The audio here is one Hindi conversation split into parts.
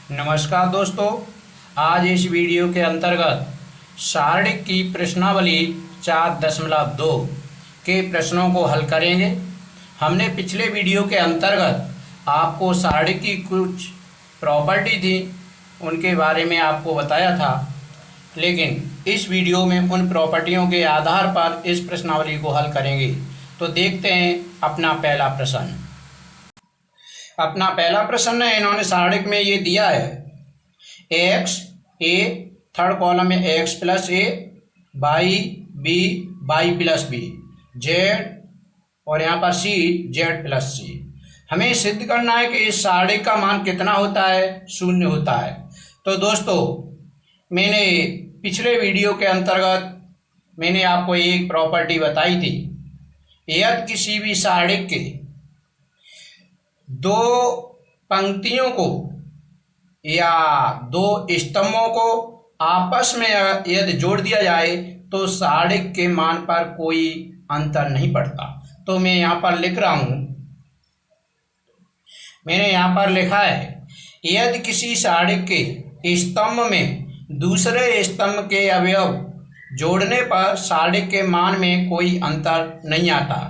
नमस्कार दोस्तों, आज इस वीडियो के अंतर्गत शारीरिक की प्रश्नावली 4.2 के प्रश्नों को हल करेंगे। हमने पिछले वीडियो के अंतर्गत आपको शारीरिक की कुछ प्रॉपर्टी थी उनके बारे में आपको बताया था, लेकिन इस वीडियो में उन प्रॉपर्टियों के आधार पर इस प्रश्नावली को हल करेंगे। तो देखते हैं अपना पहला प्रश्न। अपना पहला प्रश्न है, इन्होंने शारीरिक में ये दिया है एक्स ए, थर्ड कॉलम में x plus a, y b, y plus b, z और यहाँ पर सी, जेड प्लस सी। हमें सिद्ध करना है कि इस शारीरिक का मान कितना होता है, 0 होता है। तो दोस्तों, मैंने पिछले वीडियो के अंतर्गत मैंने आपको एक प्रॉपर्टी बताई थी, यदि किसी भी शारीरिक के दो पंक्तियों को या दो स्तंभों को आपस में यदि जोड़ दिया जाए तो शारीरिक के मान पर कोई अंतर नहीं पड़ता। तो मैं यहाँ पर लिख रहा हूँ, मैंने यहाँ पर लिखा है, यदि किसी शारीरिक के स्तंभ में दूसरे स्तंभ के अवयव जोड़ने पर शारीरिक के मान में कोई अंतर नहीं आता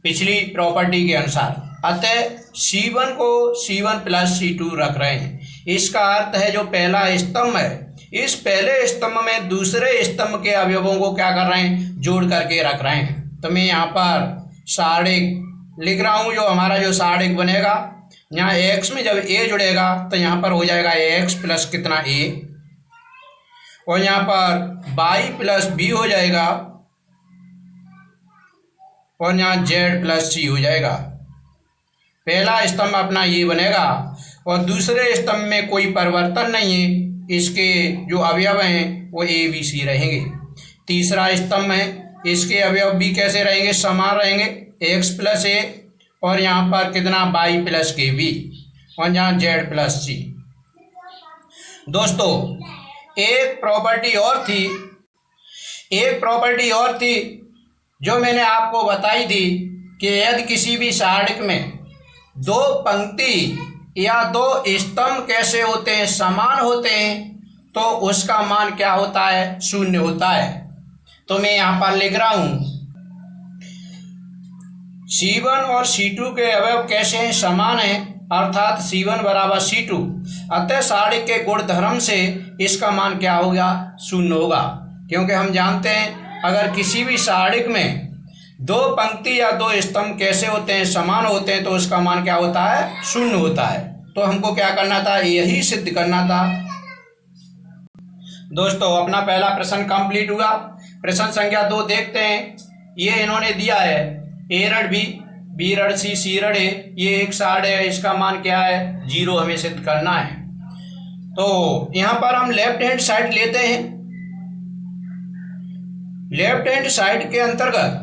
पिछली प्रॉपर्टी के अनुसार। अतः C1 को C1 प्लस C2 रख रहे हैं। इसका अर्थ है जो पहला स्तंभ है, इस पहले स्तंभ में दूसरे स्तंभ के अवयवों को क्या कर रहे हैं, जोड़ करके रख रहे हैं। तो मैं यहाँ पर शारीरिक लिख रहा हूँ, जो हमारा जो शारीरिक बनेगा, यहाँ x में जब a जुड़ेगा तो यहाँ पर हो जाएगा x प्लस कितना a, और यहाँ पर y प्लस b हो जाएगा, और यहाँ z प्लस c हो जाएगा। पहला स्तंभ अपना ये बनेगा और दूसरे स्तंभ में कोई परिवर्तन नहीं है, इसके जो अवयव हैं वो ए बी सी रहेंगे। तीसरा स्तंभ है, इसके अवयव भी कैसे रहेंगे, समान रहेंगे, एक्स प्लस ए और यहाँ पर कितना वाई प्लस के बी, और यहाँ जेड प्लस सी। दोस्तों, एक प्रॉपर्टी और थी जो मैंने आपको बताई थी कि यदि किसी भी शारीरिक में दो पंक्ति या दो स्तंभ कैसे होते हैं, समान होते हैं, तो उसका मान क्या होता है, 0 होता है। तो मैं यहाँ पर लिख रहा हूँ, C1 और C2 के अवयव कैसे हैं, समान हैं, अर्थात C1 बराबर C2। अतः शारीरिक के गुण धर्म से इसका मान क्या होगा, 0 होगा। क्योंकि हम जानते हैं अगर किसी भी शारीरिक में दो पंक्ति या दो स्तंभ कैसे होते हैं, समान होते हैं, तो उसका मान क्या होता है, 0 होता है। तो हमको क्या करना था, यही सिद्ध करना था। दोस्तों, अपना पहला प्रश्न कंप्लीट हुआ। प्रश्न संख्या 2 देखते हैं। ये इन्होंने दिया है ए रड बी, बी रड सी, सी रड ए, ये एक शारीरिक है, इसका मान क्या है, 0 हमें सिद्ध करना है। तो यहाँ पर हम लेफ्ट हैंड साइड लेते हैं। लेफ्ट हैंड साइड के अंतर्गत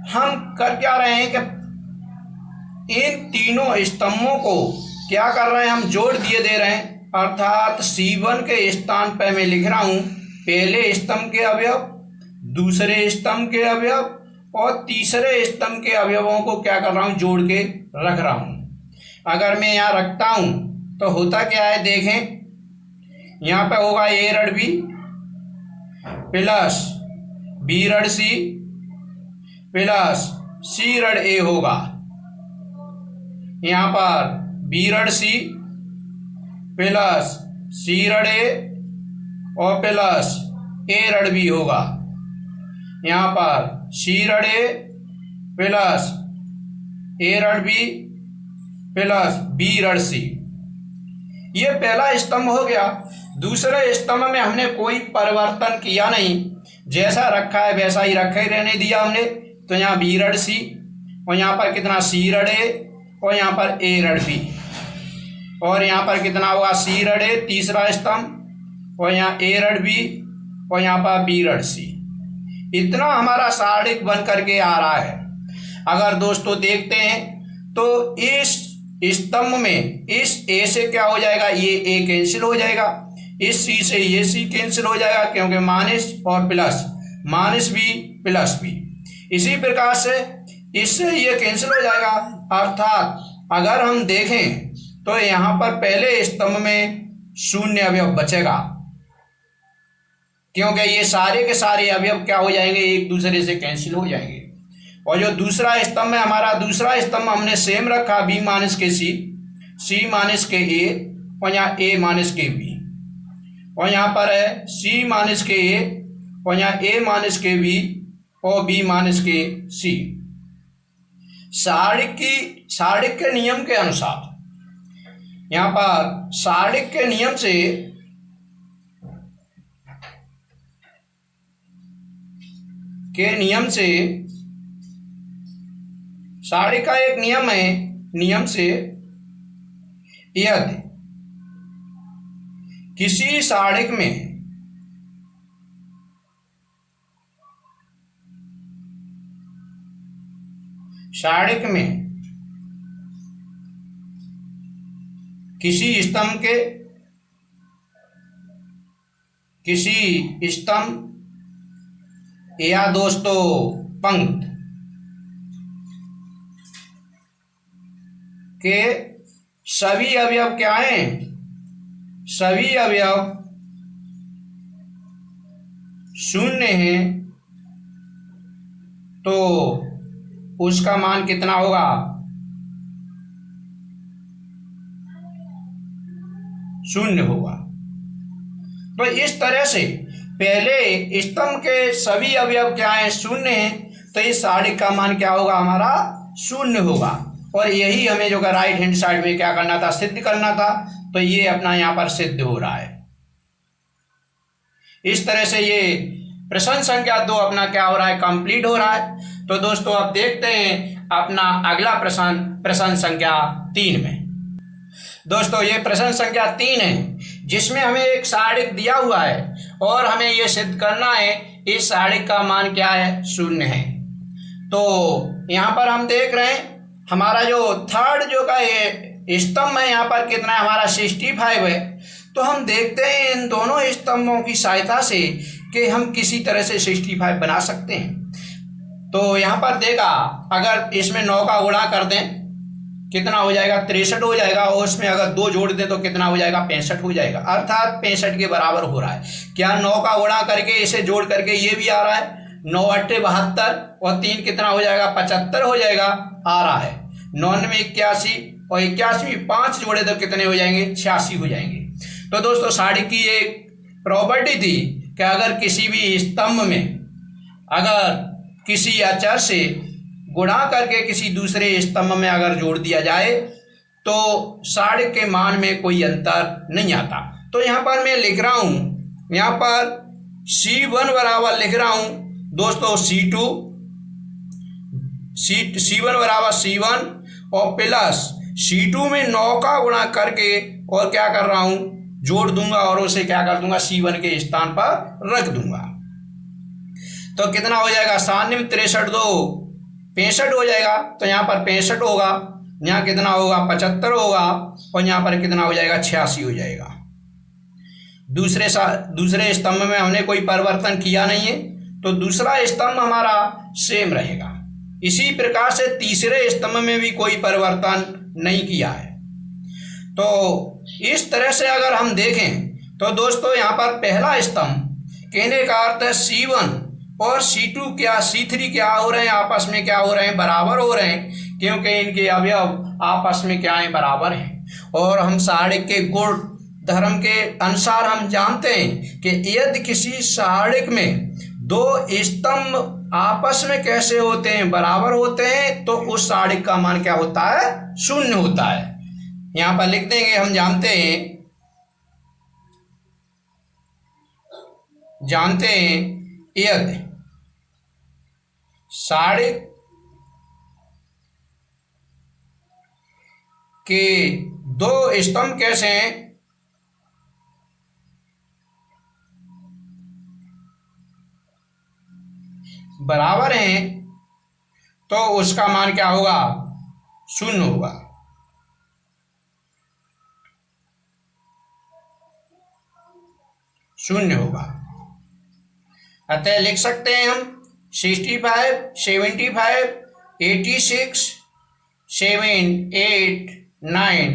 हम कर क्या रहे हैं कि इन तीनों स्तंभों को क्या कर रहे हैं, हम जोड़ दिए दे रहे हैं। अर्थात C1 के स्थान पर मैं लिख रहा हूं पहले स्तंभ के अवयव, दूसरे स्तंभ के अवयव और तीसरे स्तंभ के अवयवों को क्या कर रहा हूं, जोड़ के रख रहा हूं। अगर मैं यहाँ रखता हूं तो होता क्या है, देखें, यहाँ पे होगा ए रड बी प्लस बी रड सी प्लस सी रड ए होगा। यहाँ पर बी रड सी प्लस सी रड ए और प्लस ए रड बी होगा। यहाँ पर सी रड ए प्लस ए रड बी प्लस बी रड सी। ये पहला स्तंभ हो गया। दूसरे स्तंभ में हमने कोई परिवर्तन किया नहीं, जैसा रखा है वैसा ही रखा ही रहने दिया हमने। तो यहाँ बी रड सी और यहाँ पर कितना सी रड ए और यहाँ पर ए रड बी, और यहाँ पर कितना होगा सी रड ए तीसरा स्तंभ और यहाँ ए रड बी और यहाँ पर बी रड सी। इतना हमारा शारीरिक बन करके आ रहा है। अगर दोस्तों देखते हैं तो इस स्तंभ में इस ए से क्या हो जाएगा, ये ए कैंसिल हो जाएगा, इस सी से ये सी कैंसिल हो जाएगा, क्योंकि माइनस और plus, minus B plus B. इसी प्रकार से इससे ये कैंसिल हो जाएगा। अर्थात अगर हम देखें तो यहाँ पर पहले स्तंभ में शून्य अवयव बचेगा, क्योंकि ये सारे के सारे अवयव क्या हो जाएंगे, एक दूसरे से कैंसिल हो जाएंगे। और जो दूसरा स्तंभ है हमारा, दूसरा स्तंभ हमने सेम रखा b माइनस के c माइनस के a और यहाँ a माइनस के b, और यहाँ पर है c माइनस के a और यहाँ a माइनस के b और b माइनस के c। सारणिक के नियम के अनुसार यहाँ पर सारणिक के नियम से सारणिक का एक नियम है, नियम से यदि किसी सारणिक में किसी स्तंभ या दोस्तों पंक्ति के सभी अवयव क्या हैं, सभी अवयव शून्य हैं, तो उसका मान कितना होगा, शून्य होगा। तो इस तरह से पहले स्तंभ के सभी अवयव क्या हैं, शून्य हैं, तो इस सारणिक का मान क्या होगा, हमारा शून्य होगा। और यही हमें जो राइट हैंड साइड में क्या करना था, सिद्ध करना था। तो ये अपना यहाँ पर सिद्ध हो रहा है। इस तरह से ये प्रश्न संख्या 2 अपना क्या हो रहा है, कंप्लीट हो रहा है। तो दोस्तों अब देखते हैं अपना अगला प्रश्न संख्या 3 में। दोस्तों ये प्रश्न संख्या 3 है, जिसमें हमें एक सारणिक दिया हुआ है और हमें ये सिद्ध करना है इस सारणिक का मान क्या है, शून्य है। तो यहाँ पर हम देख रहे हैं हमारा जो थर्ड जो का ये स्तंभ है, यहाँ पर कितना है, हमारा 65 है। तो हम देखते हैं इन दोनों स्तंभों की सहायता से कि हम किसी तरह से 65 बना सकते हैं। तो यहाँ पर देखा, अगर इसमें 9 का गुणा कर दें कितना हो जाएगा, 63 हो जाएगा, और उसमें अगर 2 जोड़ दें तो कितना हो जाएगा, 65 हो जाएगा, अर्थात 65 के बराबर हो रहा है। क्या 9 का गुणा करके इसे जोड़ करके ये भी आ रहा है, 9 8 72 और 3 कितना हो जाएगा, 75 हो जाएगा, आ रहा है। 9 में 81 और 81 में 5 जोड़े तो कितने हो जाएंगे, 86 हो जाएंगे। तो दोस्तों सारणिक की एक प्रॉपर्टी थी कि अगर किसी भी स्तंभ में अगर किसी अचर से गुणा करके किसी दूसरे स्तंभ में अगर जोड़ दिया जाए तो सारणिक के मान में कोई अंतर नहीं आता। तो यहाँ पर मैं लिख रहा हूँ, यहाँ पर C1 बराबर लिख रहा हूँ दोस्तों C2, C1 बराबर C1 और प्लस C2 में 9 का गुणा करके और क्या कर रहा हूँ, जोड़ दूंगा और उसे क्या कर दूंगा, C1 के स्थान पर रख दूंगा। तो कितना हो जाएगा, 7 में 63 2 65 हो जाएगा। तो यहाँ पर 65 होगा, यहाँ कितना होगा, 75 होगा, और यहाँ पर कितना हो जाएगा, 86 हो जाएगा। दूसरे स्तंभ में हमने कोई परिवर्तन किया नहीं है, तो दूसरा स्तंभ हमारा सेम रहेगा। इसी प्रकार से तीसरे स्तंभ में भी कोई परिवर्तन नहीं किया है। तो इस तरह से अगर हम देखें तो दोस्तों यहाँ पर पहला स्तंभ कहने का अर्थ है C1 और C2 क्या C3 क्या हो रहे हैं, आपस में क्या हो रहे हैं, बराबर हो रहे हैं, क्योंकि इनके अवयव आपस में क्या है, बराबर हैं। और हम सारणिक के गुण धर्म के अनुसार हम जानते हैं कि यदि किसी सारणिक में 2 स्तंभ आपस में कैसे होते हैं, बराबर होते हैं, तो उस सारणिक का मान क्या होता है, शून्य होता है। यहाँ पर लिख देंगे, हम जानते हैं यदि सारणिक के 2 स्तंभ कैसे हैं, बराबर हैं, तो उसका मान क्या होगा, शून्य होगा। शून्य होगा। अतः लिख सकते हैं हम 65 75 86 7 8 9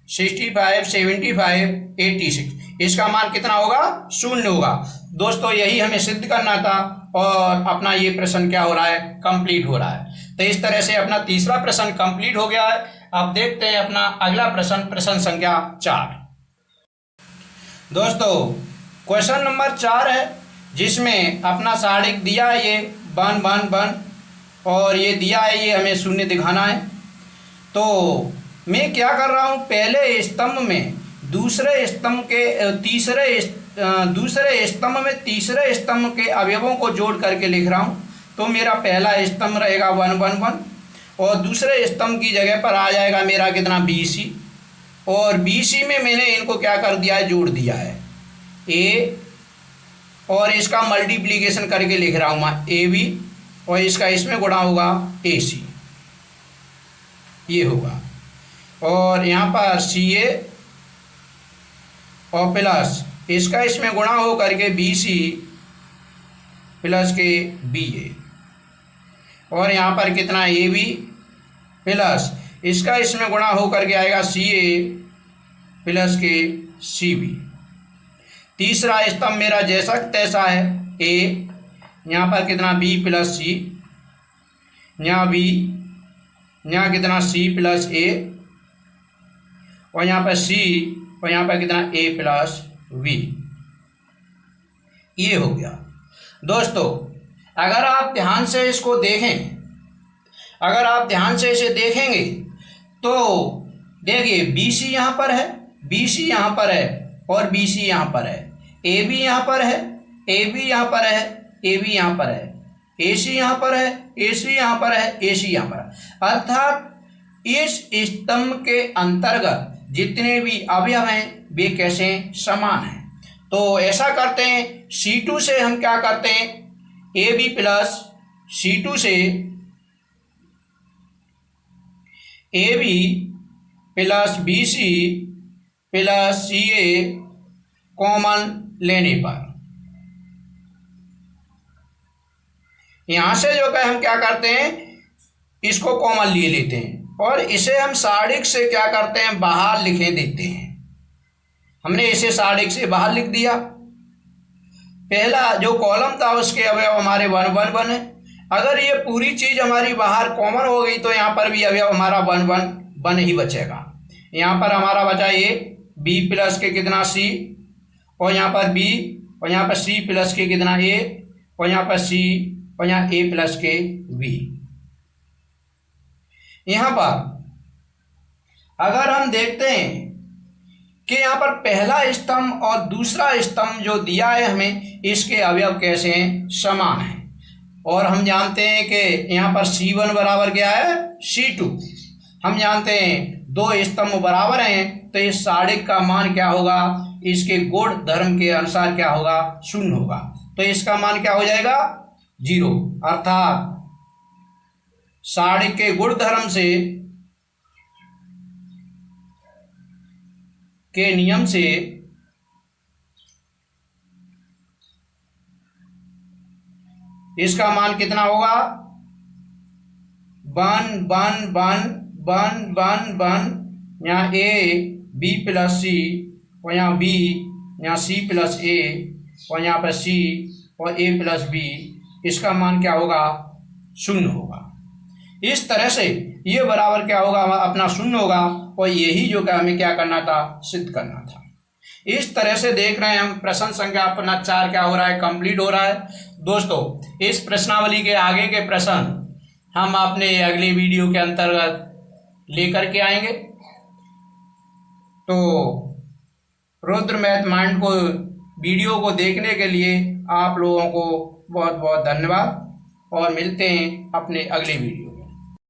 65, 75, 86, इसका मान कितना होगा? 0 होगा। दोस्तों यही हमें सिद्ध करना था और अपना ये प्रश्न क्या हो रहा है? कंप्लीट हो रहा है। तो इस तरह से अपना तीसरा प्रश्न कंप्लीट हो गया है। अब देखते हैं अपना अगला प्रश्न, प्रश्न संख्या 4। दोस्तों क्वेश्चन नंबर 4 है, जिसमें अपना सारणिक दिया है ये 1 1 1 और ये दिया है ये हमें 0 दिखाना है। तो मैं क्या कर रहा हूँ, पहले स्तंभ में दूसरे स्तंभ के तीसरे स्तंभ के अवयवों को जोड़ करके लिख रहा हूँ। तो मेरा पहला स्तंभ रहेगा 1 1 1 और दूसरे स्तंभ की जगह पर आ जाएगा मेरा कितना? BC, और BC में मैंने इनको क्या कर दिया है? जोड़ दिया है A, और इसका मल्टीप्लिकेशन करके लिख रहा हूँ मैं AB, और इसका इसमें गुणा होगा AC, ये होगा। और यहाँ पर CA और प्लस इसका इसमें गुणा हो करके BC प्लस के BA, और यहाँ पर कितना? AB प्लस इसका इसमें गुणा हो करके आएगा CA प्लस के CB। तीसरा स्तंभ मेरा जैसा तैसा है A, यहाँ पर कितना? B प्लस C, यहाँ B, यहाँ कितना? C प्लस A, और यहाँ पर C, और यहाँ पर कितना? A प्लस V, ये हो गया। दोस्तों अगर आप ध्यान से इसको देखें, अगर आप ध्यान से इसे देखेंगे तो देखिए BC यहाँ पर है, BC यहाँ पर है, और BC यहाँ पर है, AB यहाँ पर है, AB यहाँ पर है, AB यहाँ पर है, AC यहाँ पर है, AC यहाँ पर है, AC यहाँ पर है। अर्थात इस स्तंभ के अंतर्गत जितने भी अवयव हैं वे कैसे? समान हैं। तो ऐसा करते हैं, C2 से हम क्या करते हैं? AB प्लस C2 से AB plus BC plus CA common लेने पर यहां से जो है हम क्या करते हैं? इसको कॉमन ले लेते हैं और इसे हम सारणिक से क्या करते हैं? बाहर लिखे देते हैं। हमने इसे सारणिक से बाहर लिख दिया। पहला जो कॉलम था उसके अवयव हमारे 1 1 1 है। अगर ये पूरी चीज हमारी बाहर कॉमन हो गई तो यहाँ पर भी अवयव हमारा 1 1 1 ही बचेगा। यहाँ पर हमारा बचा ये B प्लस के कितना? C, और यहाँ पर B, और यहाँ पर C प्लस के कितना? A, और यहाँ पर C, और यहाँ A प्लस के V। यहाँ पर अगर हम देखते हैं कि यहाँ पर पहला स्तंभ और दूसरा स्तंभ जो दिया है हमें, इसके अवयव कैसे हैं? समान हैं। और हम जानते हैं कि यहाँ पर C1 बराबर क्या है? C2। हम जानते हैं दो स्तंभ बराबर हैं, तो इस सारणिक का मान क्या होगा? इसके गुण धर्म के अनुसार क्या होगा? 0 होगा। तो इसका मान क्या हो जाएगा? 0। अर्थात सारणिक के गुण धर्म से के नियम से इसका मान कितना होगा? 1 1 1 1 1 1, यहाँ A B प्लस C, और यहाँ B, यहाँ C प्लस A, और यहाँ पर C और A प्लस B, इसका मान क्या होगा? 0 होगा। इस तरह से ये बराबर क्या होगा? अपना 0 होगा, और यही जो क्या हमें क्या करना था? सिद्ध करना था। इस तरह से देख रहे हैं हम प्रश्न संख्या अपना 4 क्या हो रहा है? कंप्लीट हो रहा है। दोस्तों इस प्रश्नावली के आगे के प्रश्न हम अपने अगले वीडियो के अंतर्गत लेकर के आएंगे। तो रुद्र मैथ माइंड को वीडियो को देखने के लिए आप लोगों को बहुत बहुत धन्यवाद, और मिलते हैं अपने अगले वीडियो।